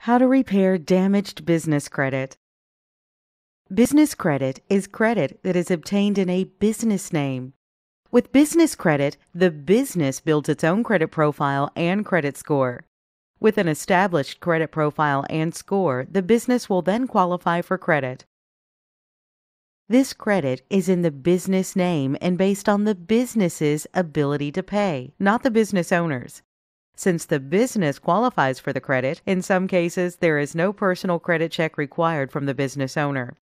How to repair damaged business credit. Business credit is credit that is obtained in a business name. With business credit, the business builds its own credit profile and credit score. With an established credit profile and score, the business will then qualify for credit. This credit is in the business name and based on the business's ability to pay, not the business owner's. Since the business qualifies for the credit, in some cases there is no personal credit check required from the business owner.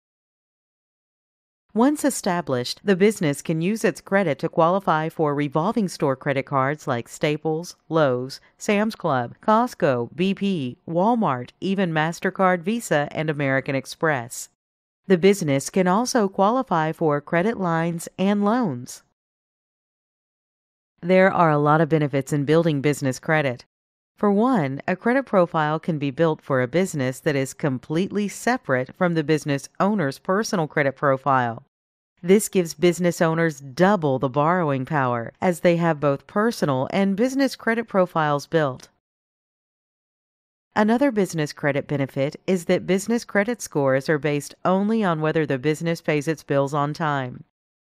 Once established, the business can use its credit to qualify for revolving store credit cards like Staples, Lowe's, Sam's Club, Costco, BP, Walmart, even MasterCard, Visa, and American Express. The business can also qualify for credit lines and loans. There are a lot of benefits in building business credit. For one, a credit profile can be built for a business that is completely separate from the business owner's personal credit profile. This gives business owners double the borrowing power, as they have both personal and business credit profiles built. Another business credit benefit is that business credit scores are based only on whether the business pays its bills on time.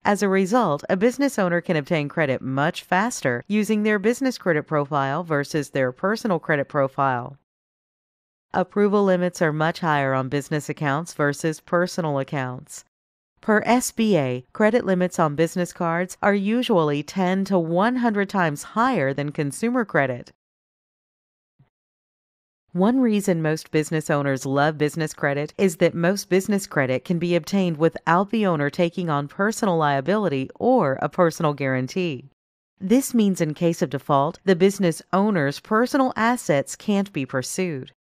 As a result, a business owner can obtain credit much faster using their business credit profile versus their personal credit profile. Approval limits are much higher on business accounts versus personal accounts. Per SBA, credit limits on business cards are usually 10 to 100 times higher than consumer credit. One reason most business owners love business credit is that most business credit can be obtained without the owner taking on personal liability or a personal guarantee. This means in case of default, the business owner's personal assets can't be pursued.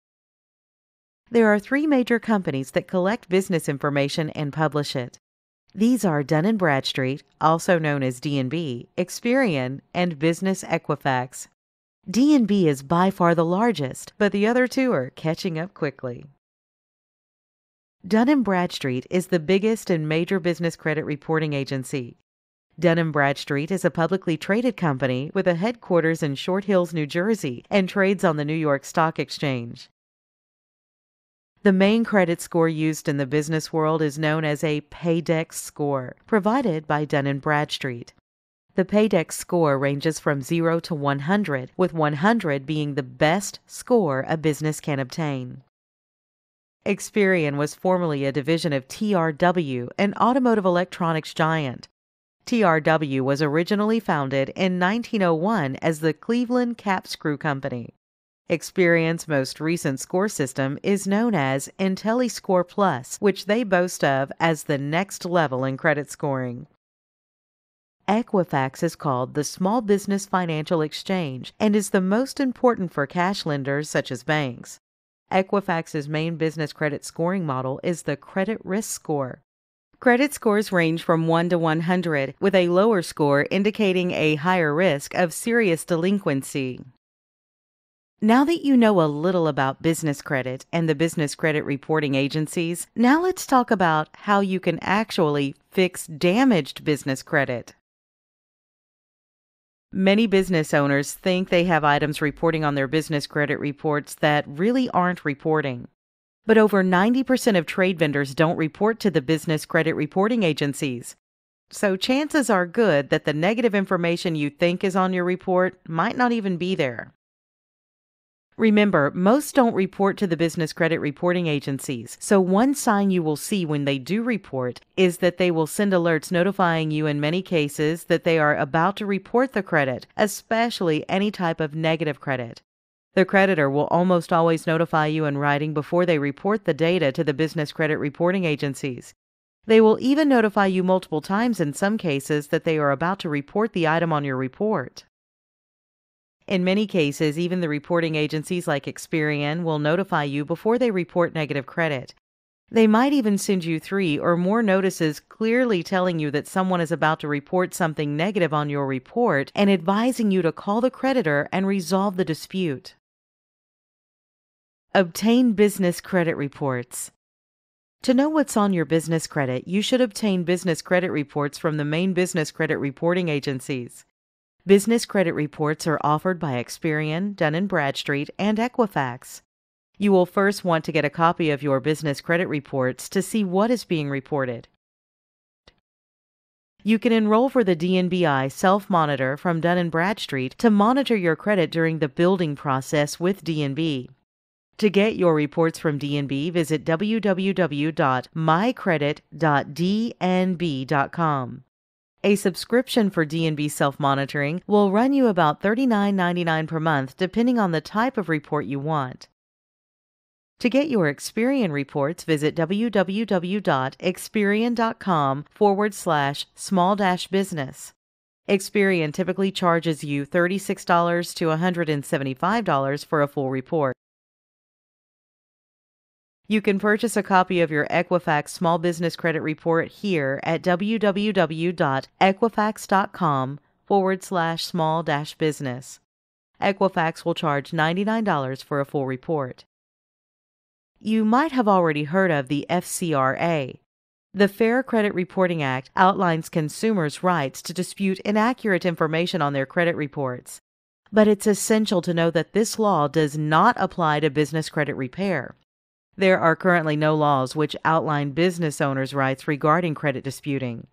There are 3 major companies that collect business information and publish it. These are Dun & Bradstreet, also known as D&B, Experian, and Business Equifax. D&B is by far the largest, but the other 2 are catching up quickly. Dun & Bradstreet is the biggest and major business credit reporting agency. Dun & Bradstreet is a publicly traded company with a headquarters in Short Hills, New Jersey, and trades on the New York Stock Exchange. The main credit score used in the business world is known as a Paydex score, provided by Dun & Bradstreet. The Paydex score ranges from 0 to 100, with 100 being the best score a business can obtain. Experian was formerly a division of TRW, an automotive electronics giant. TRW was originally founded in 1901 as the Cleveland Cap Screw Company. Experian's most recent score system is known as IntelliScore Plus, which they boast of as the next level in credit scoring. Equifax is called the Small Business Financial Exchange and is the most important for cash lenders such as banks. Equifax's main business credit scoring model is the credit risk score. Credit scores range from 1 to 100, with a lower score indicating a higher risk of serious delinquency. Now that you know a little about business credit and the business credit reporting agencies, now let's talk about how you can actually fix damaged business credit. Many business owners think they have items reporting on their business credit reports that really aren't reporting. But over 90% of trade vendors don't report to the business credit reporting agencies. So chances are good that the negative information you think is on your report might not even be there. Remember, most don't report to the business credit reporting agencies, so one sign you will see when they do report is that they will send alerts notifying you in many cases that they are about to report the credit, especially any type of negative credit. The creditor will almost always notify you in writing before they report the data to the business credit reporting agencies. They will even notify you multiple times in some cases that they are about to report the item on your report. In many cases, even the reporting agencies like Experian will notify you before they report negative credit. They might even send you 3 or more notices clearly telling you that someone is about to report something negative on your report and advising you to call the creditor and resolve the dispute. Obtain business credit reports. To know what's on your business credit, you should obtain business credit reports from the main business credit reporting agencies. Business credit reports are offered by Experian, Dun & Bradstreet, and Equifax. You will first want to get a copy of your business credit reports to see what is being reported. You can enroll for the DNBI Self-Monitor from Dun & Bradstreet to monitor your credit during the building process with DNB. To get your reports from DNB, visit www.mycredit.dnb.com. A subscription for DNB Self-Monitoring will run you about $39.99 per month, depending on the type of report you want. To get your Experian reports, visit www.experian.com/small-business. Experian typically charges you $36 to $175 for a full report. You can purchase a copy of your Equifax Small Business Credit Report here at www.equifax.com/small-business. Equifax will charge $99 for a full report. You might have already heard of the FCRA. The Fair Credit Reporting Act outlines consumers' rights to dispute inaccurate information on their credit reports. But it's essential to know that this law does not apply to business credit repair. There are currently no laws which outline business owners' rights regarding credit disputing.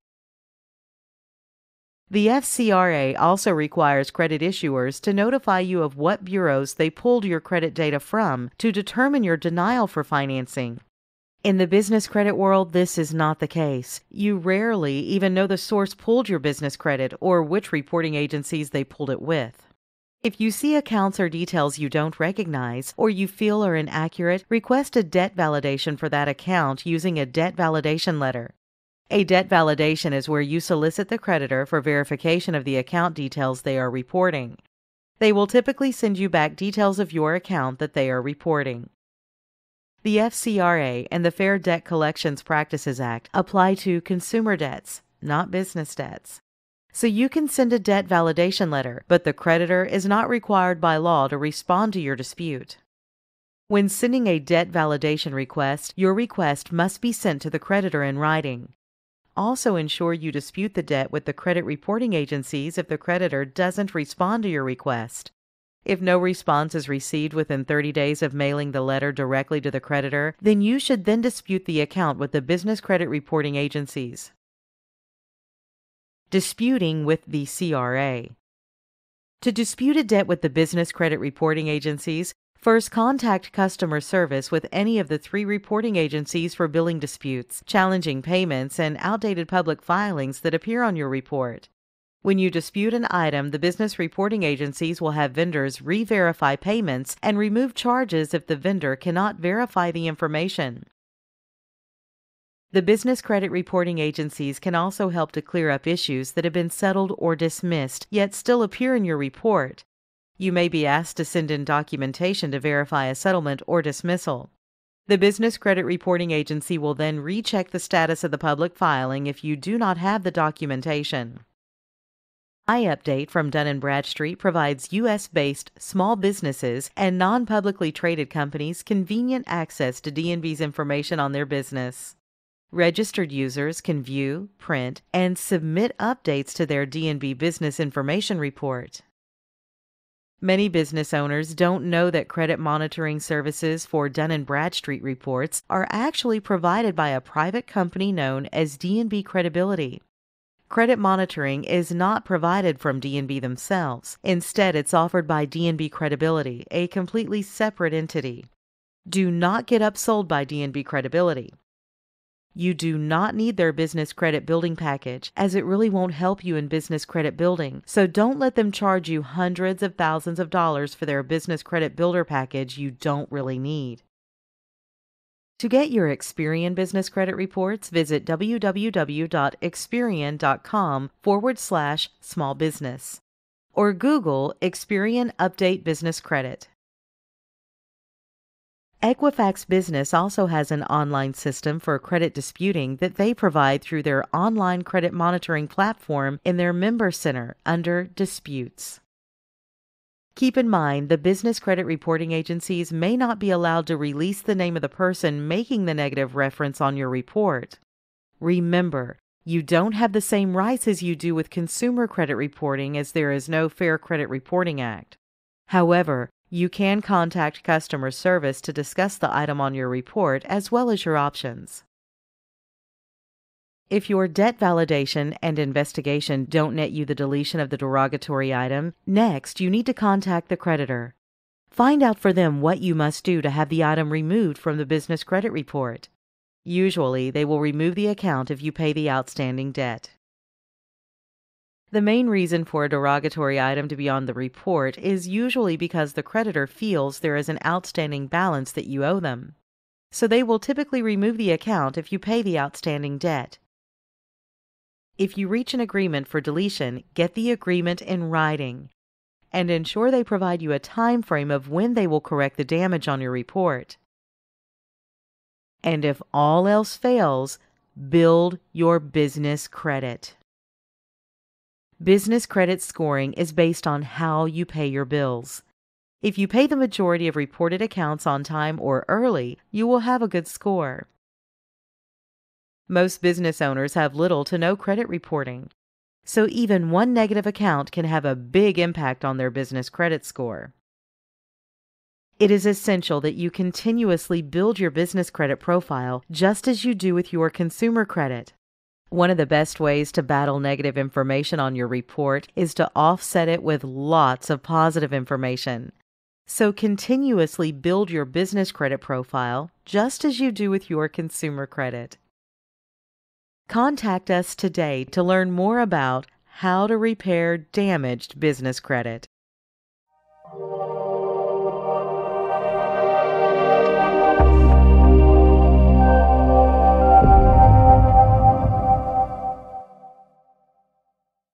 The FCRA also requires credit issuers to notify you of what bureaus they pulled your credit data from to determine your denial for financing. In the business credit world, this is not the case. You rarely even know the source pulled your business credit or which reporting agencies they pulled it with. If you see accounts or details you don't recognize or you feel are inaccurate, request a debt validation for that account using a debt validation letter. A debt validation is where you solicit the creditor for verification of the account details they are reporting. They will typically send you back details of your account that they are reporting. The FCRA and the Fair Debt Collections Practices Act apply to consumer debts, not business debts. So you can send a debt validation letter, but the creditor is not required by law to respond to your dispute. When sending a debt validation request, your request must be sent to the creditor in writing. Also ensure you dispute the debt with the credit reporting agencies if the creditor doesn't respond to your request. If no response is received within 30 days of mailing the letter directly to the creditor, then you should then dispute the account with the business credit reporting agencies. Disputing with the CRA. To dispute a debt with the business credit reporting agencies, first contact customer service with any of the 3 reporting agencies for billing disputes, challenging payments, and outdated public filings that appear on your report. When you dispute an item, the business reporting agencies will have vendors re-verify payments and remove charges if the vendor cannot verify the information. The business credit reporting agencies can also help to clear up issues that have been settled or dismissed, yet still appear in your report. You may be asked to send in documentation to verify a settlement or dismissal. The business credit reporting agency will then recheck the status of the public filing if you do not have the documentation. iUpdate from Dun & Bradstreet provides U.S.-based small businesses and non-publicly traded companies convenient access to DNB's information on their business. Registered users can view, print, and submit updates to their DNB Business Information Report. Many business owners don't know that credit monitoring services for Dun & Bradstreet reports are actually provided by a private company known as DNB Credibility. Credit monitoring is not provided from DNB themselves. Instead, it's offered by DNB Credibility, a completely separate entity. Do not get upsold by DNB Credibility. You do not need their business credit building package, as it really won't help you in business credit building, so don't let them charge you hundreds of thousands of dollars for their business credit builder package you don't really need. To get your Experian business credit reports, visit www.experian.com/small-business or Google Experian Update Business Credit. Equifax Business also has an online system for credit disputing that they provide through their online credit monitoring platform in their member center under Disputes. Keep in mind, the business credit reporting agencies may not be allowed to release the name of the person making the negative reference on your report. Remember, you don't have the same rights as you do with consumer credit reporting, as there is no Fair Credit Reporting Act. However, You can contact customer service to discuss the item on your report as well as your options. If your debt validation and investigation don't net you the deletion of the derogatory item, next you need to contact the creditor. Find out for them what you must do to have the item removed from the business credit report. Usually, they will remove the account if you pay the outstanding debt. The main reason for a derogatory item to be on the report is usually because the creditor feels there is an outstanding balance that you owe them. So they will typically remove the account if you pay the outstanding debt. If you reach an agreement for deletion, get the agreement in writing and ensure they provide you a time frame of when they will correct the damage on your report. And if all else fails, build your business credit. Business credit scoring is based on how you pay your bills. If you pay the majority of reported accounts on time or early, you will have a good score. Most business owners have little to no credit reporting, so even one negative account can have a big impact on their business credit score. It is essential that you continuously build your business credit profile just as you do with your consumer credit. One of the best ways to battle negative information on your report is to offset it with lots of positive information. So continuously build your business credit profile just as you do with your consumer credit. Contact us today to learn more about how to repair damaged business credit.